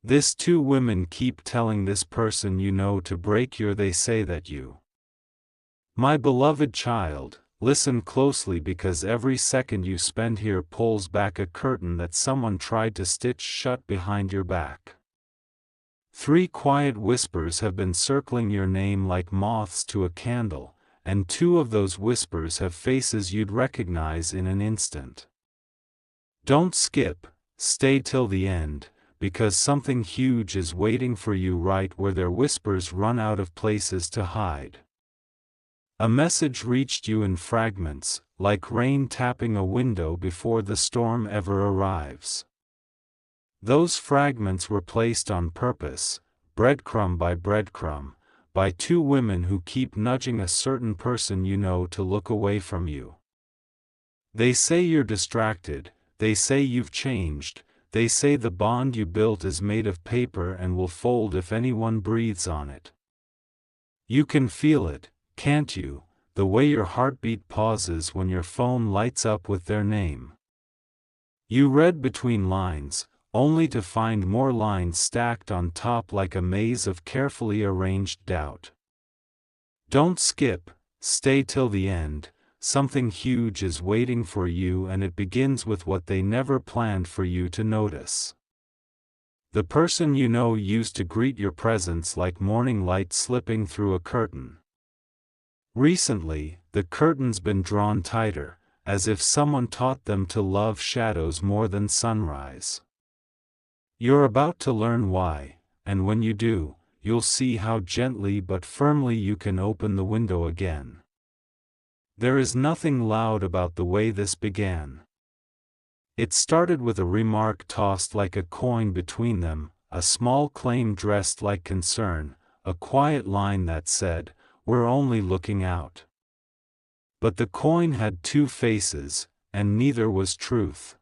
This two women keep telling this person you know to break your they say that you. My beloved child, listen closely because every second you spend here pulls back a curtain that someone tried to stitch shut behind your back. 3 quiet whispers have been circling your name like moths to a candle, and 2 of those whispers have faces you'd recognize in an instant. Don't skip, stay till the end, because something huge is waiting for you right where their whispers run out of places to hide. A message reached you in fragments, like rain tapping a window before the storm ever arrives. Those fragments were placed on purpose, breadcrumb by 2 women who keep nudging a certain person you know to look away from you. They say you're distracted, they say you've changed, they say the bond you built is made of paper and will fold if anyone breathes on it. You can feel it, can't you, the way your heartbeat pauses when your phone lights up with their name. You read between lines, only to find more lines stacked on top like a maze of carefully arranged doubt. Don't skip, stay till the end, something huge is waiting for you and it begins with what they never planned for you to notice. The person you know used to greet your presence like morning light slipping through a curtain. Recently, the curtain's been drawn tighter, as if someone taught them to love shadows more than sunrise. You're about to learn why, and when you do, you'll see how gently but firmly you can open the window again. There is nothing loud about the way this began. It started with a remark tossed like a coin between them, a small claim dressed like concern, a quiet line that said, "We're only looking out." But the coin had 2 faces, and neither was truth.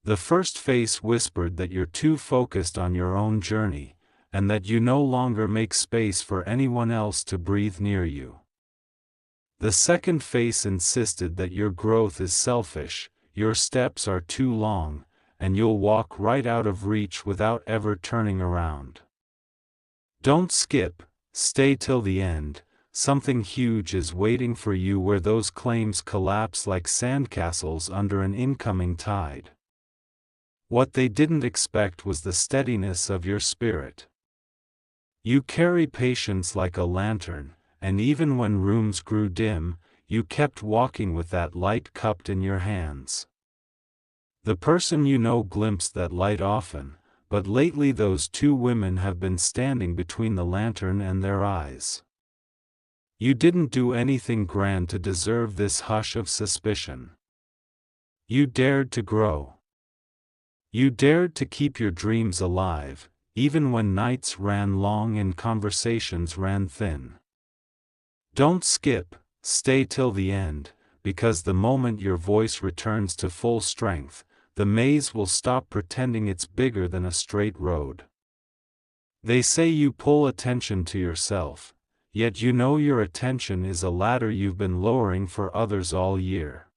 The first face whispered that you're too focused on your own journey, and that you no longer make space for anyone else to breathe near you. The second face insisted that your growth is selfish, your steps are too long, and you'll walk right out of reach without ever turning around. Don't skip, stay till the end, something huge is waiting for you where those claims collapse like sandcastles under an incoming tide. What they didn't expect was the steadiness of your spirit. You carry patience like a lantern, and even when rooms grew dim, you kept walking with that light cupped in your hands. The person you know glimpsed that light often, but lately those 2 women have been standing between the lantern and their eyes. You didn't do anything grand to deserve this hush of suspicion. You dared to grow. You dared to keep your dreams alive, even when nights ran long and conversations ran thin. Don't skip, stay till the end, because the moment your voice returns to full strength, the maze will stop pretending it's bigger than a straight road. They say you pull attention to yourself, yet you know your attention is a ladder you've been lowering for others all year.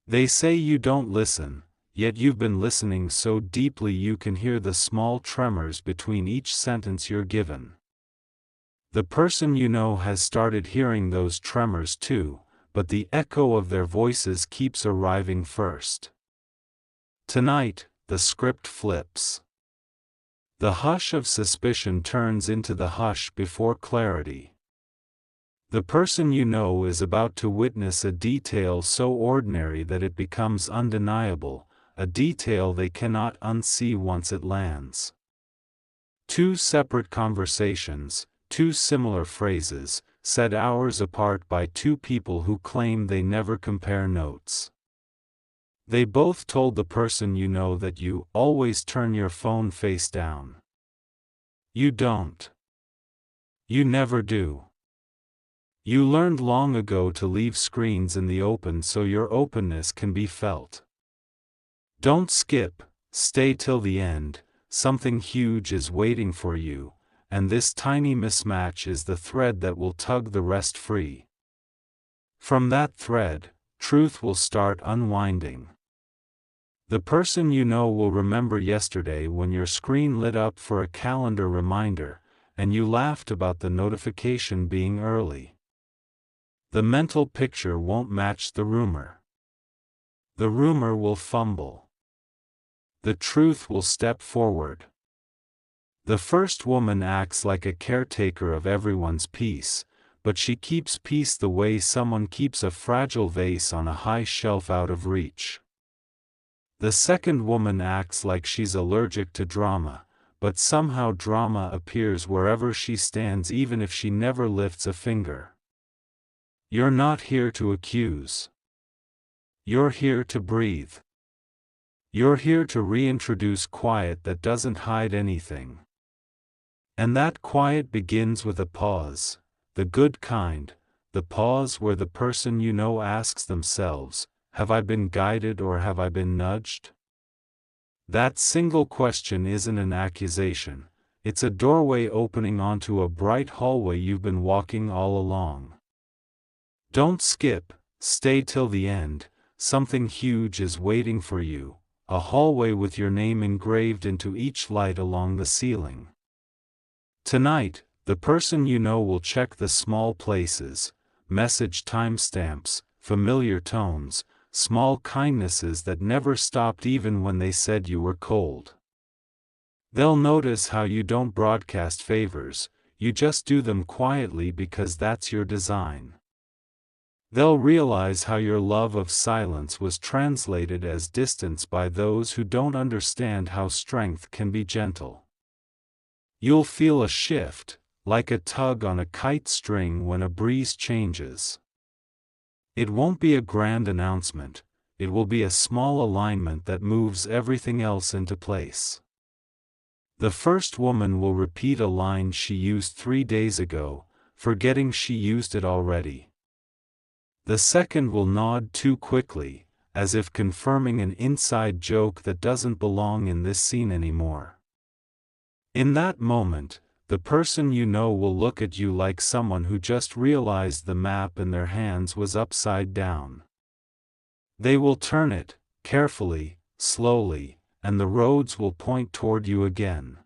They say you don't listen, yet you've been listening so deeply you can hear the small tremors between each sentence you're given. The person you know has started hearing those tremors too, but the echo of their voices keeps arriving first. Tonight, the script flips. The hush of suspicion turns into the hush before clarity. The person you know is about to witness a detail so ordinary that it becomes undeniable, a detail they cannot unsee once it lands. 2 separate conversations, 2 similar phrases, said hours apart by 2 people who claim they never compare notes. They both told the person you know that you always turn your phone face down. You don't. You never do. You learned long ago to leave screens in the open so your openness can be felt. Don't skip, stay till the end, something huge is waiting for you, and this tiny mismatch is the thread that will tug the rest free. From that thread, truth will start unwinding. The person you know will remember yesterday when your screen lit up for a calendar reminder, and you laughed about the notification being early. The mental picture won't match the rumor. The rumor will fumble. The truth will step forward. The first woman acts like a caretaker of everyone's peace, but she keeps peace the way someone keeps a fragile vase on a high shelf out of reach. The second woman acts like she's allergic to drama, but somehow drama appears wherever she stands even if she never lifts a finger. You're not here to accuse. You're here to breathe. You're here to reintroduce quiet that doesn't hide anything. And that quiet begins with a pause, the good kind, the pause where the person you know asks themselves, have I been guided or have I been nudged? That single question isn't an accusation, it's a doorway opening onto a bright hallway you've been walking all along. Don't skip, stay till the end, something huge is waiting for you, a hallway with your name engraved into each light along the ceiling. Tonight, the person you know will check the small places, message timestamps, familiar tones, small kindnesses that never stopped even when they said you were cold. They'll notice how you don't broadcast favors, you just do them quietly because that's your design. They'll realize how your love of silence was translated as distance by those who don't understand how strength can be gentle. You'll feel a shift, like a tug on a kite string when a breeze changes. It won't be a grand announcement, it will be a small alignment that moves everything else into place. The first woman will repeat a line she used 3 days ago, forgetting she used it already. The second will nod too quickly, as if confirming an inside joke that doesn't belong in this scene anymore. In that moment, the person you know will look at you like someone who just realized the map in their hands was upside down. They will turn it, carefully, slowly, and the roads will point toward you again.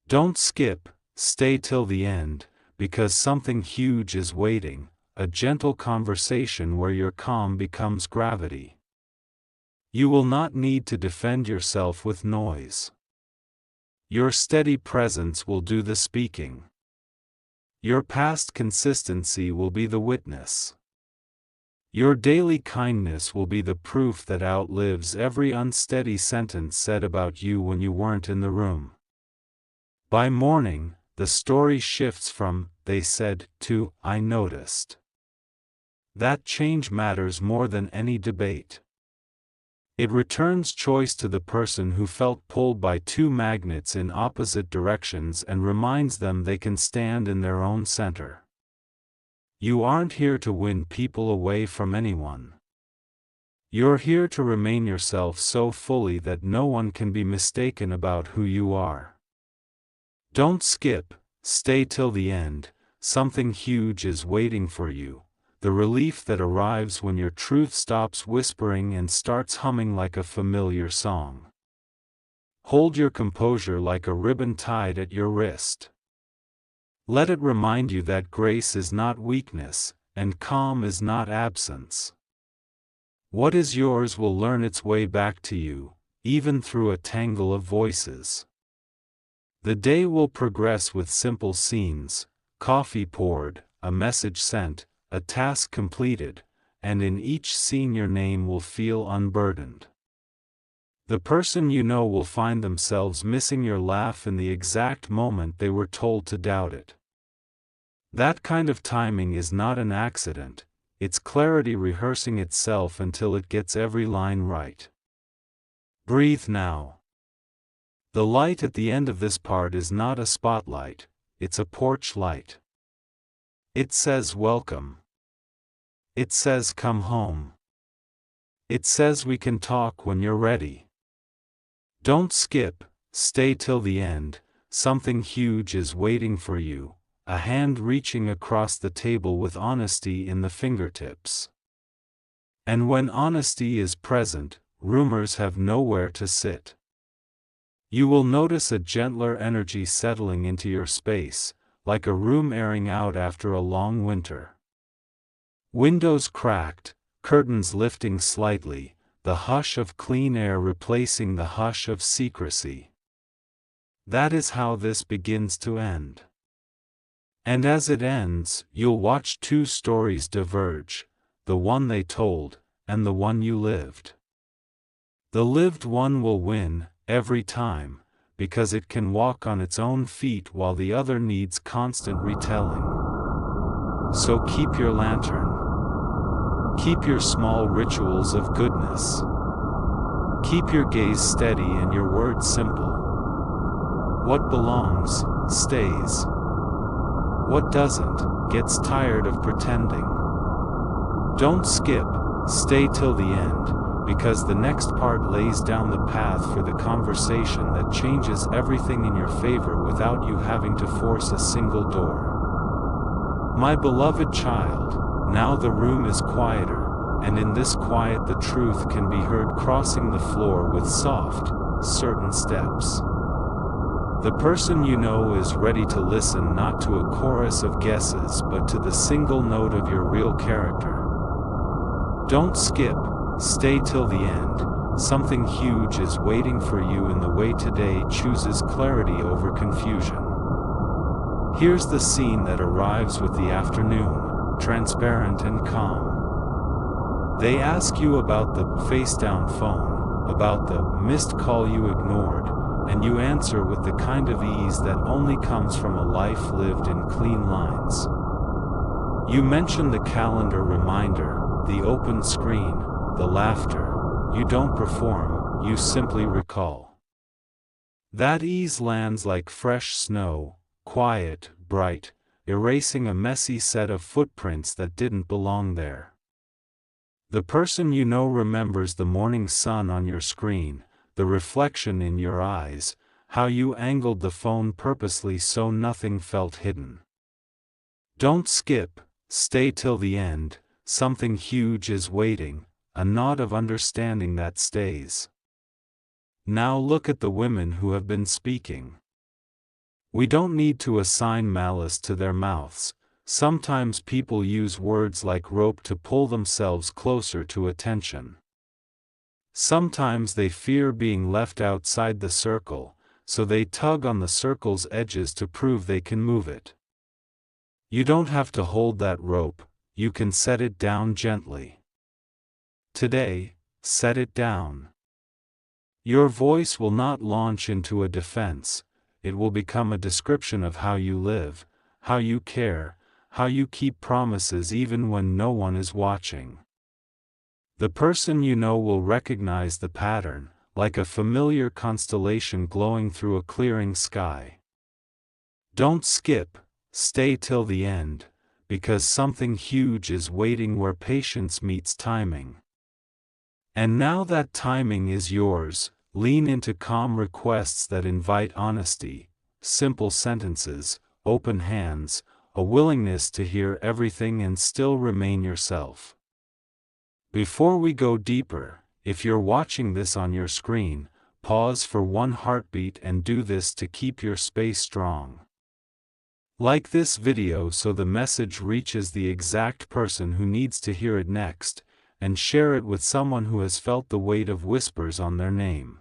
Don't skip, stay till the end, because something huge is waiting, a gentle conversation where your calm becomes gravity. You will not need to defend yourself with noise. Your steady presence will do the speaking. Your past consistency will be the witness. Your daily kindness will be the proof that outlives every unsteady sentence said about you when you weren't in the room. By morning, the story shifts from, they said, to, I noticed. That change matters more than any debate. It returns choice to the person who felt pulled by two magnets in opposite directions and reminds them they can stand in their own center. You aren't here to win people away from anyone. You're here to remain yourself so fully that no one can be mistaken about who you are. Don't skip, stay till the end, something huge is waiting for you. The relief that arrives when your truth stops whispering and starts humming like a familiar song. Hold your composure like a ribbon tied at your wrist. Let it remind you that grace is not weakness, and calm is not absence. What is yours will learn its way back to you, even through a tangle of voices. The day will progress with simple scenes, coffee poured, a message sent, a task completed, and in each scene your name will feel unburdened. The person you know will find themselves missing your laugh in the exact moment they were told to doubt it. That kind of timing is not an accident, it's clarity rehearsing itself until it gets every line right. Breathe now. The light at the end of this part is not a spotlight, it's a porch light. It says welcome. It says come home. It says we can talk when you're ready. Don't skip, stay till the end, something huge is waiting for you, a hand reaching across the table with honesty in the fingertips. And when honesty is present, rumors have nowhere to sit. You will notice a gentler energy settling into your space, like a room airing out after a long winter. Windows cracked, curtains lifting slightly, the hush of clean air replacing the hush of secrecy. That is how this begins to end. And as it ends, you'll watch two stories diverge, the one they told, and the one you lived. The lived one will win, every time, because it can walk on its own feet while the other needs constant retelling. So keep your lantern. Keep your small rituals of goodness. Keep your gaze steady and your words simple. What belongs, stays. What doesn't, gets tired of pretending. Don't skip, stay till the end, because the next part lays down the path for the conversation that changes everything in your favor without you having to force a single door. My beloved child, now the room is quieter, and in this quiet the truth can be heard crossing the floor with soft, certain steps. The person you know is ready to listen not to a chorus of guesses but to the single note of your real character. Don't skip, stay till the end, something huge is waiting for you in the way today chooses clarity over confusion. Here's the scene that arrives with the afternoon. Transparent and calm. They ask you about the face-down phone, about the missed call you ignored, and you answer with the kind of ease that only comes from a life lived in clean lines. You mention the calendar reminder, the open screen, the laughter. You don't perform, you simply recall. That ease lands like fresh snow, quiet, bright, erasing a messy set of footprints that didn't belong there. The person you know remembers the morning sun on your screen, the reflection in your eyes, how you angled the phone purposely so nothing felt hidden. Don't skip, stay till the end, something huge is waiting, a nod of understanding that stays. Now look at the women who have been speaking. We don't need to assign malice to their mouths. Sometimes people use words like rope to pull themselves closer to attention. Sometimes they fear being left outside the circle, so they tug on the circle's edges to prove they can move it. You don't have to hold that rope, you can set it down gently. Today, set it down. Your voice will not launch into a defense. It will become a description of how you live, how you care, how you keep promises even when no one is watching. The person you know will recognize the pattern, like a familiar constellation glowing through a clearing sky. Don't skip, stay till the end, because something huge is waiting where patience meets timing. And now that timing is yours, lean into calm requests that invite honesty, simple sentences, open hands, a willingness to hear everything and still remain yourself. Before we go deeper, if you're watching this on your screen, pause for one heartbeat and do this to keep your space strong. Like this video so the message reaches the exact person who needs to hear it next, and share it with someone who has felt the weight of whispers on their name.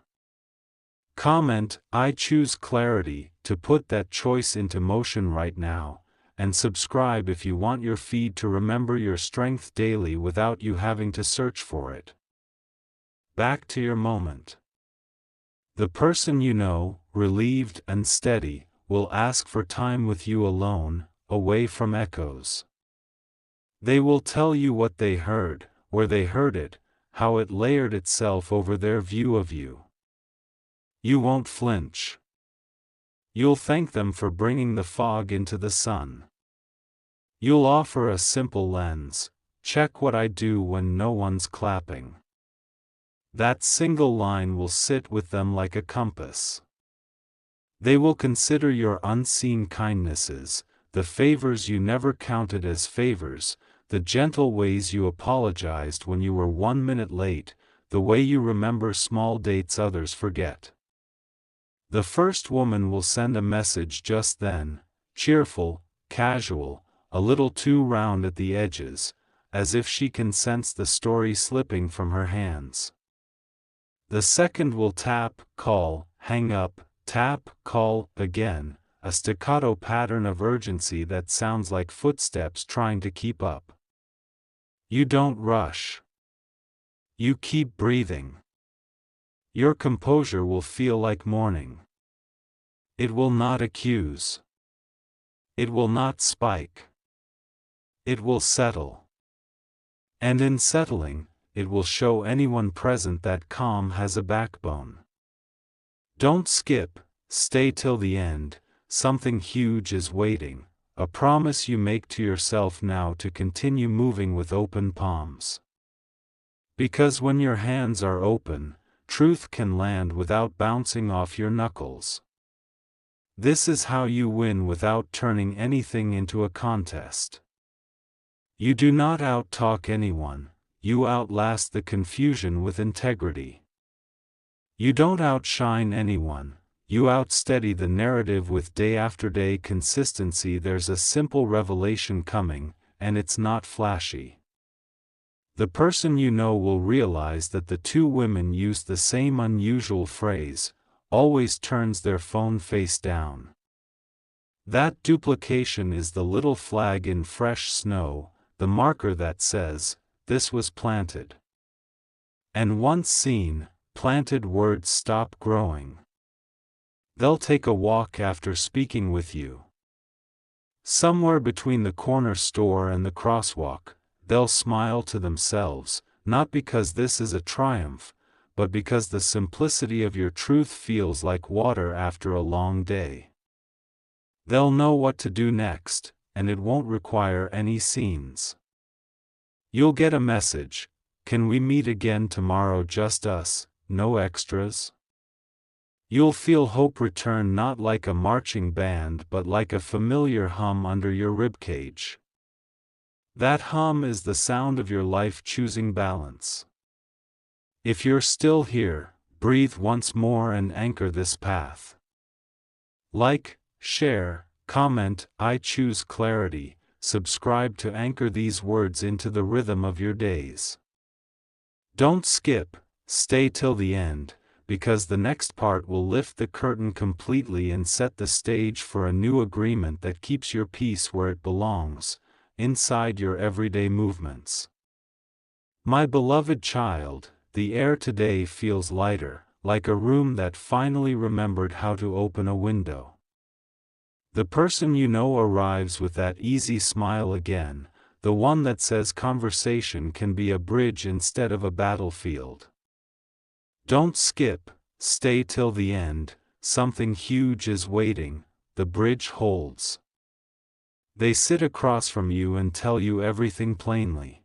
Comment, "I choose clarity," to put that choice into motion right now, and subscribe if you want your feed to remember your strength daily without you having to search for it. Back to your moment. The person you know, relieved and steady, will ask for time with you alone, away from echoes. They will tell you what they heard, where they heard it, how it layered itself over their view of you. You won't flinch. You'll thank them for bringing the fog into the sun. You'll offer a simple lens, check what I do when no one's clapping. That single line will sit with them like a compass. They will consider your unseen kindnesses, the favors you never counted as favors, the gentle ways you apologized when you were 1 minute late, the way you remember small dates others forget. The first woman will send a message just then, cheerful, casual, a little too round at the edges, as if she can sense the story slipping from her hands. The second will tap, call, hang up, tap, call, again, a staccato pattern of urgency that sounds like footsteps trying to keep up. You don't rush. You keep breathing. Your composure will feel like mourning. It will not accuse. It will not spike. It will settle. And in settling, it will show anyone present that calm has a backbone. Don't skip, stay till the end, something huge is waiting, a promise you make to yourself now to continue moving with open palms. Because when your hands are open, truth can land without bouncing off your knuckles. This is how you win without turning anything into a contest. You do not out-talk anyone, you outlast the confusion with integrity. You don't outshine anyone, you outsteady the narrative with day after day consistency. There's a simple revelation coming, and it's not flashy. The person you know will realize that the two women use the same unusual phrase, always turns their phone face down. That duplication is the little flag in fresh snow, the marker that says, this was planted. And once seen, planted words stop growing. They'll take a walk after speaking with you. Somewhere between the corner store and the crosswalk, they'll smile to themselves, not because this is a triumph, but because the simplicity of your truth feels like water after a long day. They'll know what to do next, and it won't require any scenes. You'll get a message, can we meet again tomorrow, just us, no extras? You'll feel hope return, not like a marching band but like a familiar hum under your ribcage. That hum is the sound of your life choosing balance. If you're still here, breathe once more and anchor this path. Like, share, comment, I choose clarity, subscribe to anchor these words into the rhythm of your days. Don't skip, stay till the end, because the next part will lift the curtain completely and set the stage for a new agreement that keeps your peace where it belongs, inside your everyday movements. My beloved child, the air today feels lighter, like a room that finally remembered how to open a window. The person you know arrives with that easy smile again, the one that says conversation can be a bridge instead of a battlefield. Don't skip, stay till the end, something huge is waiting, the bridge holds. They sit across from you and tell you everything plainly.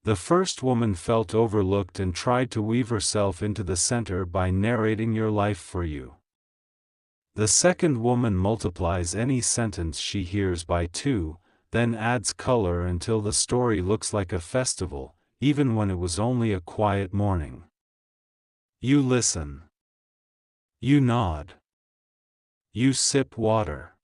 The first woman felt overlooked and tried to weave herself into the center by narrating your life for you. The second woman multiplies any sentence she hears by 2, then adds color until the story looks like a festival, even when it was only a quiet morning. You listen. You nod. You sip water.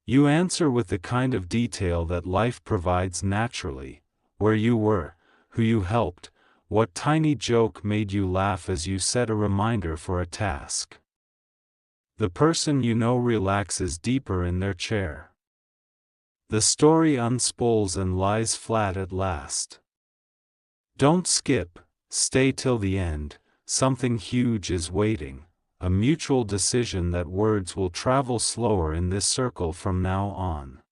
You answer with the kind of detail that life provides naturally, where you were, who you helped, what tiny joke made you laugh as you set a reminder for a task. The person you know relaxes deeper in their chair. The story unspools and lies flat at last. Don't skip, stay till the end, something huge is waiting, a mutual decision that words will travel slower in this circle from now on.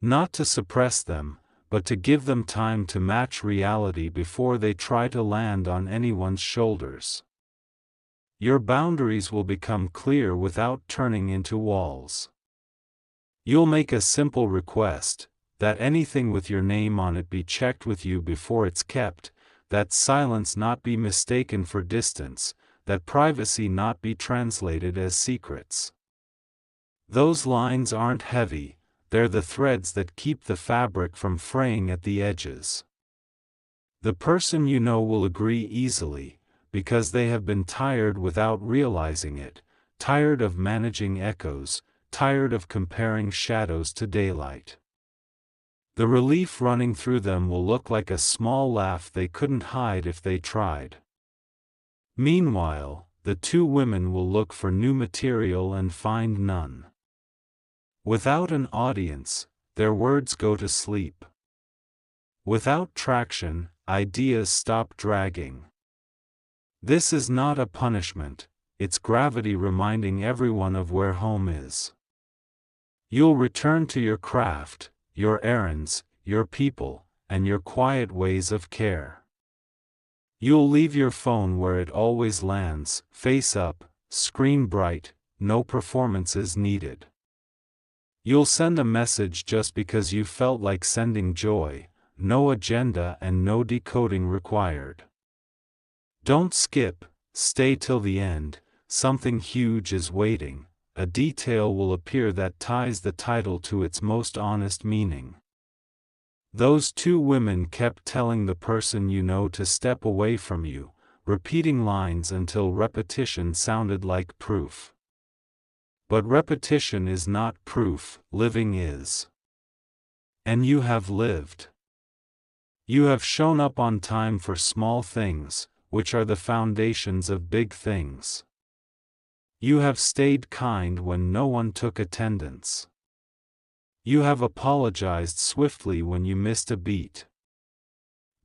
Not to suppress them, but to give them time to match reality before they try to land on anyone's shoulders. Your boundaries will become clear without turning into walls. You'll make a simple request, that anything with your name on it be checked with you before it's kept, that silence not be mistaken for distance, that privacy not be translated as secrets. Those lines aren't heavy, they're the threads that keep the fabric from fraying at the edges. The person you know will agree easily, because they have been tired without realizing it, tired of managing echoes, tired of comparing shadows to daylight. The relief running through them will look like a small laugh they couldn't hide if they tried. Meanwhile, the two women will look for new material and find none. Without an audience, their words go to sleep. Without traction, ideas stop dragging. This is not a punishment, it's gravity reminding everyone of where home is. You'll return to your craft, your errands, your people, and your quiet ways of care. You'll leave your phone where it always lands, face up, screen bright, no performances needed. You'll send a message just because you felt like sending joy, no agenda and no decoding required. Don't skip, stay till the end, something huge is waiting, a detail will appear that ties the title to its most honest meaning. Those two women kept telling the person you know to step away from you, repeating lines until repetition sounded like proof. But repetition is not proof, living is. And you have lived. You have shown up on time for small things, which are the foundations of big things. You have stayed kind when no one took attendance. You have apologized swiftly when you missed a beat.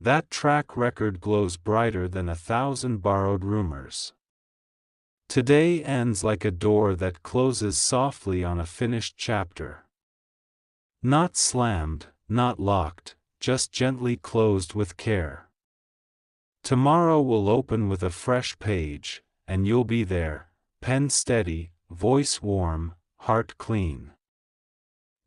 That track record glows brighter than 1,000 borrowed rumors. Today ends like a door that closes softly on a finished chapter. Not slammed, not locked, just gently closed with care. Tomorrow will open with a fresh page, and you'll be there, pen steady, voice warm, heart clean.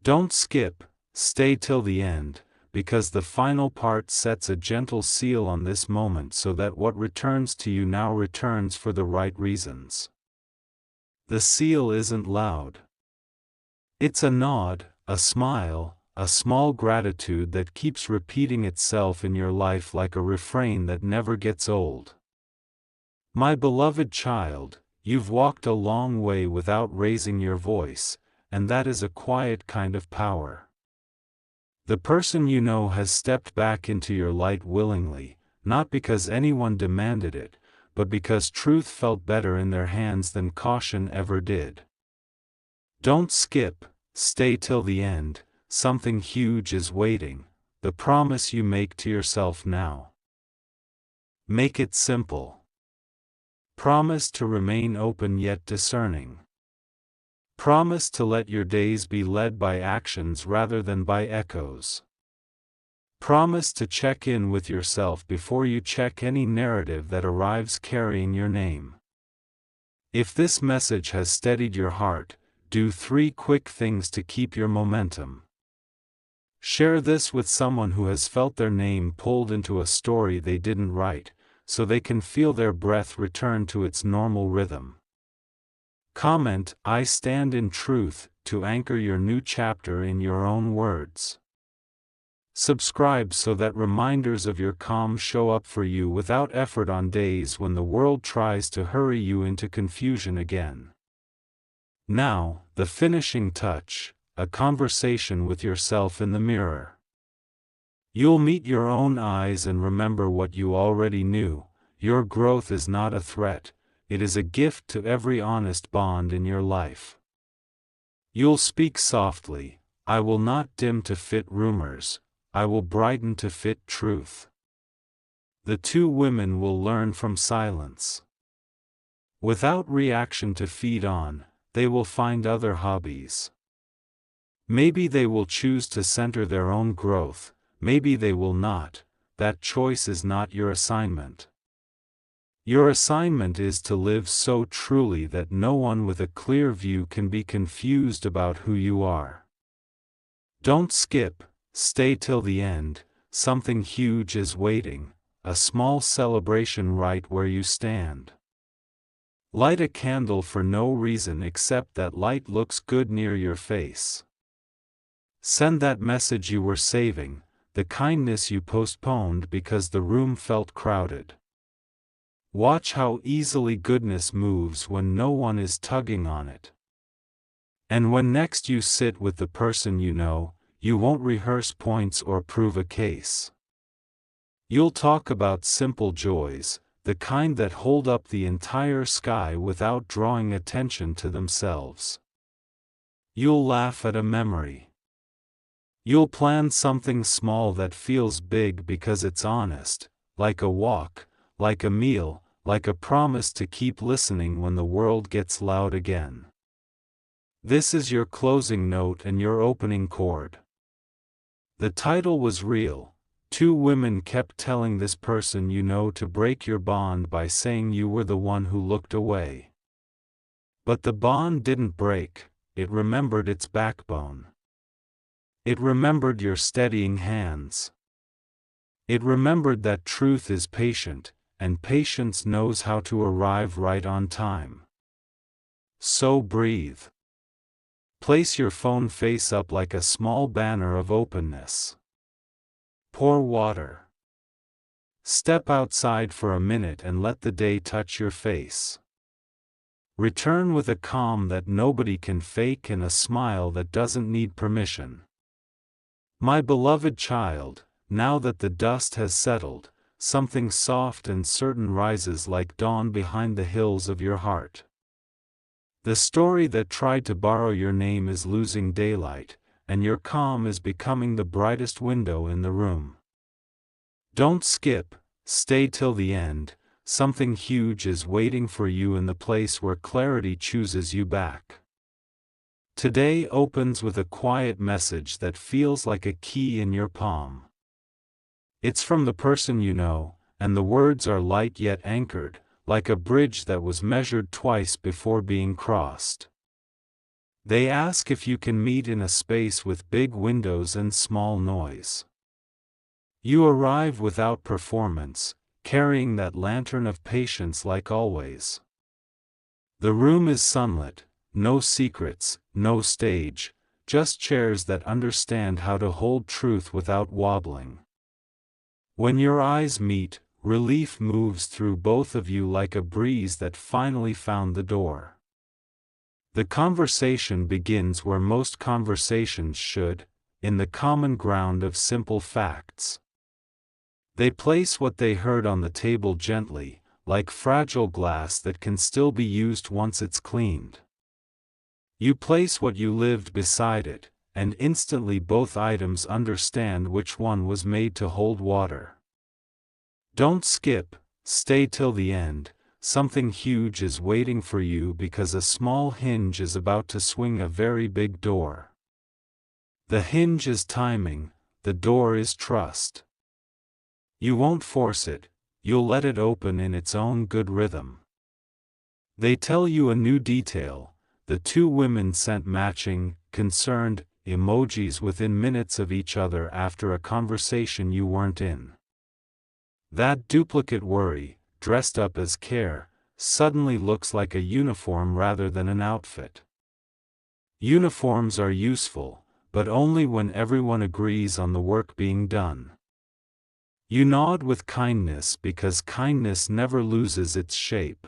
Don't skip, stay till the end, because the final part sets a gentle seal on this moment so that what returns to you now returns for the right reasons. The seal isn't loud. It's a nod, a smile, a small gratitude that keeps repeating itself in your life like a refrain that never gets old. My beloved child, you've walked a long way without raising your voice, and that is a quiet kind of power. The person you know has stepped back into your light willingly, not because anyone demanded it, but because truth felt better in their hands than caution ever did. Don't skip, stay till the end, something huge is waiting, the promise you make to yourself now. Make it simple. Promise to remain open yet discerning. Promise to let your days be led by actions rather than by echoes. Promise to check in with yourself before you check any narrative that arrives carrying your name. If this message has steadied your heart, do 3 quick things to keep your momentum. Share this with someone who has felt their name pulled into a story they didn't write, so they can feel their breath return to its normal rhythm. Comment, "I stand in truth," to anchor your new chapter in your own words. Subscribe so that reminders of your calm show up for you without effort on days when the world tries to hurry you into confusion again. Now, the finishing touch, a conversation with yourself in the mirror. You'll meet your own eyes and remember what you already knew: your growth is not a threat, it is a gift to every honest bond in your life. You'll speak softly, "I will not dim to fit rumors, I will brighten to fit truth." The two women will learn from silence. Without reaction to feed on, they will find other hobbies. Maybe they will choose to center their own growth, maybe they will not. That choice is not your assignment. Your assignment is to live so truly that no one with a clear view can be confused about who you are. Don't skip, stay till the end, something huge is waiting, a small celebration right where you stand. Light a candle for no reason except that light looks good near your face. Send that message you were saving, the kindness you postponed because the room felt crowded. Watch how easily goodness moves when no one is tugging on it. And when next you sit with the person you know, you won't rehearse points or prove a case. You'll talk about simple joys, the kind that hold up the entire sky without drawing attention to themselves. You'll laugh at a memory. You'll plan something small that feels big because it's honest, like a walk, like a meal, like a promise to keep listening when the world gets loud again. This is your closing note and your opening chord. The title was real. Two women kept telling this person you know to break your bond by saying you were the one who looked away. But the bond didn't break, it remembered its backbone. It remembered your steadying hands. It remembered that truth is patient, and patience knows how to arrive right on time. So breathe. Place your phone face up like a small banner of openness. Pour water. Step outside for a minute and let the day touch your face. Return with a calm that nobody can fake and a smile that doesn't need permission. My beloved child, now that the dust has settled, something soft and certain rises like dawn behind the hills of your heart. The story that tried to borrow your name is losing daylight, and your calm is becoming the brightest window in the room. Don't skip, stay till the end, something huge is waiting for you in the place where clarity chooses you back. Today opens with a quiet message that feels like a key in your palm. It's from the person you know, and the words are light yet anchored, like a bridge that was measured twice before being crossed. They ask if you can meet in a space with big windows and small noise. You arrive without performance, carrying that lantern of patience like always. The room is sunlit, no secrets, no stage, just chairs that understand how to hold truth without wobbling. When your eyes meet, relief moves through both of you like a breeze that finally found the door. The conversation begins where most conversations should, in the common ground of simple facts. They place what they heard on the table gently, like fragile glass that can still be used once it's cleaned. You place what you lived beside it, and instantly both items understand which one was made to hold water. Don't skip, stay till the end, something huge is waiting for you because a small hinge is about to swing a very big door. The hinge is timing, the door is trust. You won't force it, you'll let it open in its own good rhythm. They tell you a new detail. The two women sent matching, concerned, emojis within minutes of each other after a conversation you weren't in. That duplicate worry, dressed up as care, suddenly looks like a uniform rather than an outfit. Uniforms are useful, but only when everyone agrees on the work being done. You nod with kindness because kindness never loses its shape.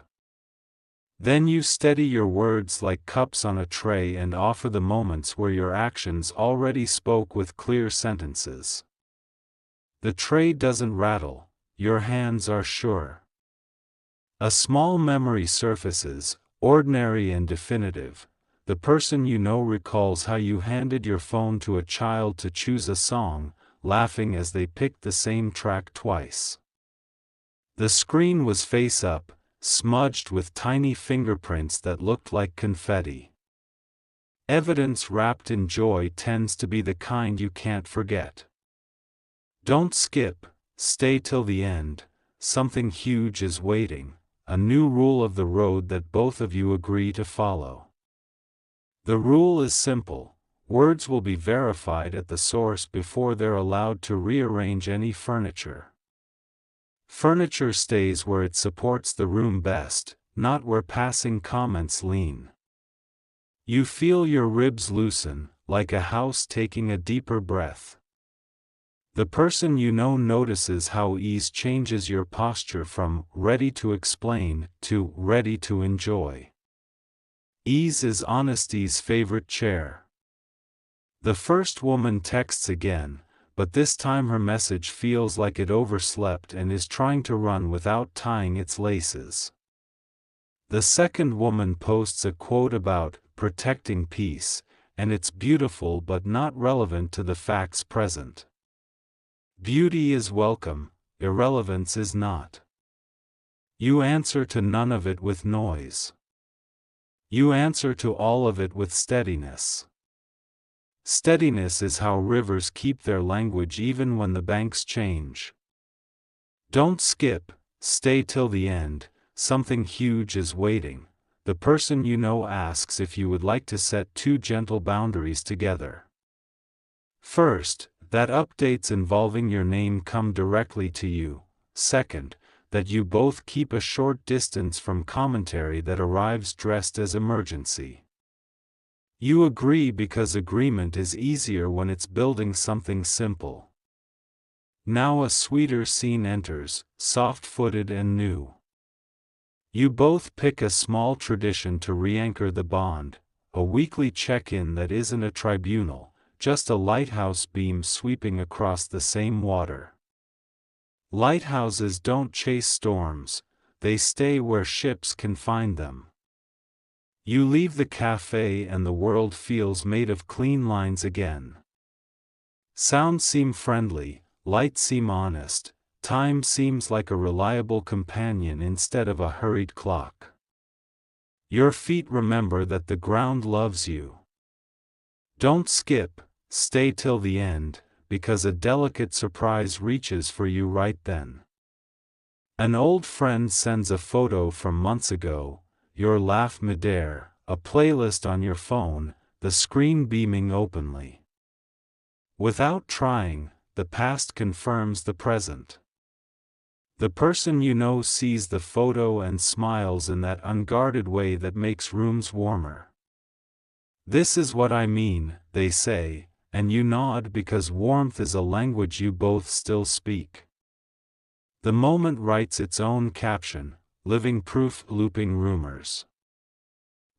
Then you steady your words like cups on a tray and offer the moments where your actions already spoke with clear sentences. The tray doesn't rattle, your hands are sure. A small memory surfaces, ordinary and definitive. The person you know recalls how you handed your phone to a child to choose a song, laughing as they picked the same track twice. The screen was face up, smudged with tiny fingerprints that looked like confetti. Evidence wrapped in joy tends to be the kind you can't forget. Don't skip, stay till the end, something huge is waiting, a new rule of the road that both of you agree to follow. The rule is simple: words will be verified at the source before they're allowed to rearrange any furniture. Furniture stays where it supports the room best, not where passing comments lean. You feel your ribs loosen, like a house taking a deeper breath. The person you know notices how ease changes your posture from ready to explain to ready to enjoy. Ease is honesty's favorite chair. The first woman texts again, but this time her message feels like it overslept and is trying to run without tying its laces. The second woman posts a quote about protecting peace, and it's beautiful but not relevant to the facts present. Beauty is welcome, irrelevance is not. You answer to none of it with noise. You answer to all of it with steadiness. Steadiness is how rivers keep their language even when the banks change. Don't skip, stay till the end, something huge is waiting. The person you know asks if you would like to set 2 gentle boundaries together. First, that updates involving your name come directly to you. Second, that you both keep a short distance from commentary that arrives dressed as emergency. You agree because agreement is easier when it's building something simple. Now a sweeter scene enters, soft-footed and new. You both pick a small tradition to re-anchor the bond, a weekly check-in that isn't a tribunal, just a lighthouse beam sweeping across the same water. Lighthouses don't chase storms, they stay where ships can find them. You leave the cafe and the world feels made of clean lines again. Sounds seem friendly, lights seem honest, time seems like a reliable companion instead of a hurried clock. Your feet remember that the ground loves you. Don't skip, stay till the end, because a delicate surprise reaches for you right then. An old friend sends a photo from months ago, your laugh midair, a playlist on your phone, the screen beaming openly. Without trying, the past confirms the present. The person you know sees the photo and smiles in that unguarded way that makes rooms warmer. This is what I mean, they say, and you nod because warmth is a language you both still speak. The moment writes its own caption, living proof looping rumors.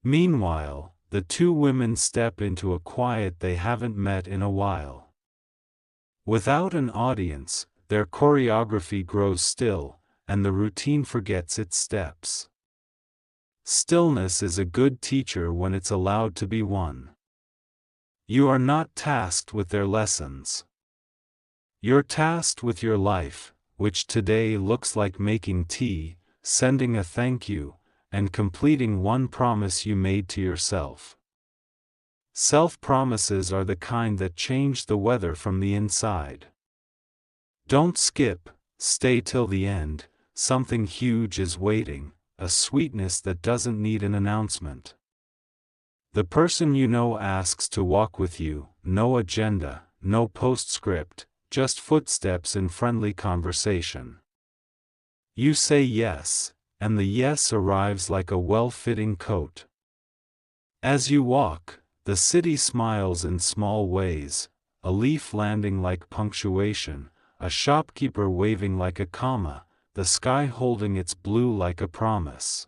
Meanwhile, the 2 women step into a quiet they haven't met in a while. Without an audience, their choreography grows still, and the routine forgets its steps. Stillness is a good teacher when it's allowed to be one. You are not tasked with their lessons. You're tasked with your life, which today looks like making tea, sending a thank you, and completing one promise you made to yourself. Self-promises are the kind that change the weather from the inside. Don't skip, stay till the end, something huge is waiting, a sweetness that doesn't need an announcement. The person you know asks to walk with you, no agenda, no postscript, just footsteps in friendly conversation. You say yes, and the yes arrives like a well-fitting coat. As you walk, the city smiles in small ways, a leaf landing like punctuation, a shopkeeper waving like a comma, the sky holding its blue like a promise.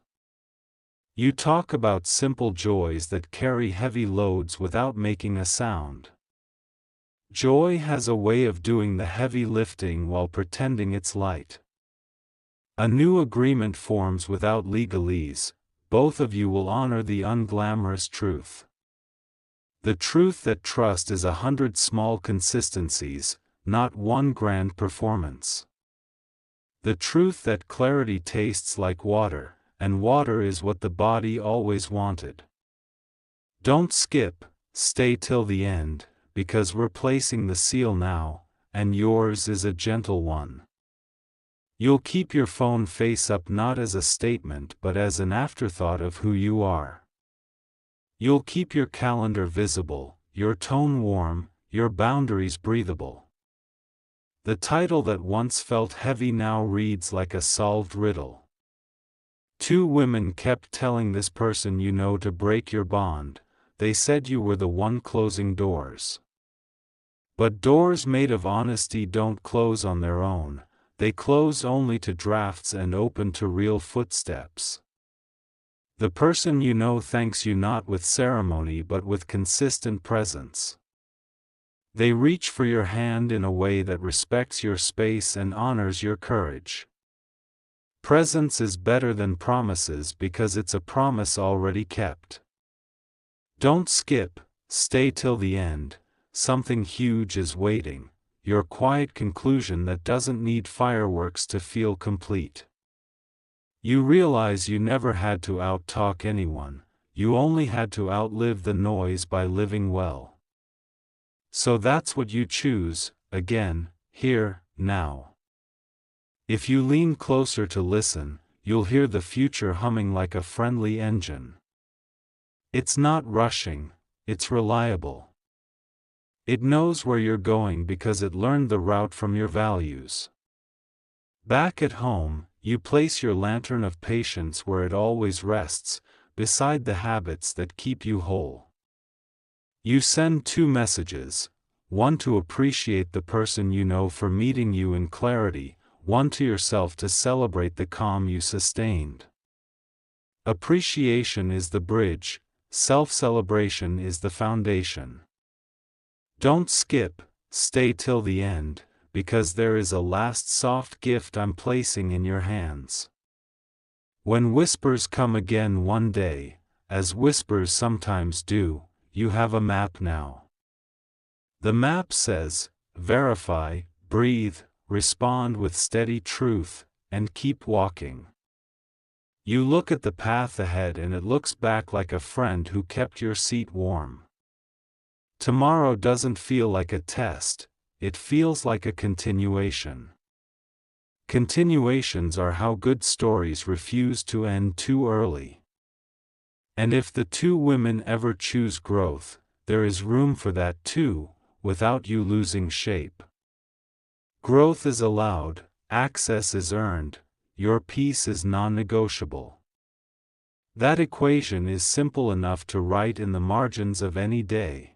You talk about simple joys that carry heavy loads without making a sound. Joy has a way of doing the heavy lifting while pretending it's light. A new agreement forms without legalese, both of you will honor the unglamorous truth. The truth that trust is 100 small consistencies, not one grand performance. The truth that clarity tastes like water, and water is what the body always wanted. Don't skip, stay till the end, because we're placing the seal now, and yours is a gentle one. You'll keep your phone face up not as a statement but as an afterthought of who you are. You'll keep your calendar visible, your tone warm, your boundaries breathable. The title that once felt heavy now reads like a solved riddle. 2 women kept telling this person you know to break your bond, they said you were the one closing doors. But doors made of honesty don't close on their own, they close only to drafts and open to real footsteps. The person you know thanks you not with ceremony but with consistent presence. They reach for your hand in a way that respects your space and honors your courage. Presence is better than promises because it's a promise already kept. Don't skip, stay till the end, something huge is waiting, your quiet conclusion that doesn't need fireworks to feel complete. You realize you never had to out-talk anyone, you only had to outlive the noise by living well. So that's what you choose, again, here, now. If you lean closer to listen, you'll hear the future humming like a friendly engine. It's not rushing, it's reliable. It knows where you're going because it learned the route from your values. Back at home, you place your lantern of patience where it always rests, beside the habits that keep you whole. You send 2 messages, one to appreciate the person you know for meeting you in clarity, one to yourself to celebrate the calm you sustained. Appreciation is the bridge, self-celebration is the foundation. Don't skip, stay till the end, because there is a last soft gift I'm placing in your hands. When whispers come again one day, as whispers sometimes do, you have a map now. The map says, verify, breathe, respond with steady truth, and keep walking. You look at the path ahead and it looks back like a friend who kept your seat warm. Tomorrow doesn't feel like a test, it feels like a continuation. Continuations are how good stories refuse to end too early. And if the 2 women ever choose growth, there is room for that too, without you losing shape. Growth is allowed, access is earned, your peace is non-negotiable. That equation is simple enough to write in the margins of any day.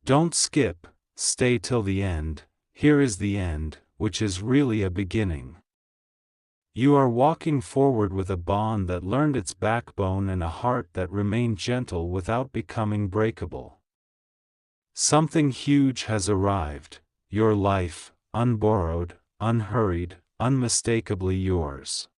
Don't skip, stay till the end, here is the end, which is really a beginning. You are walking forward with a bond that learned its backbone and a heart that remained gentle without becoming breakable. Something huge has arrived, your life, unborrowed, unhurried, unmistakably yours.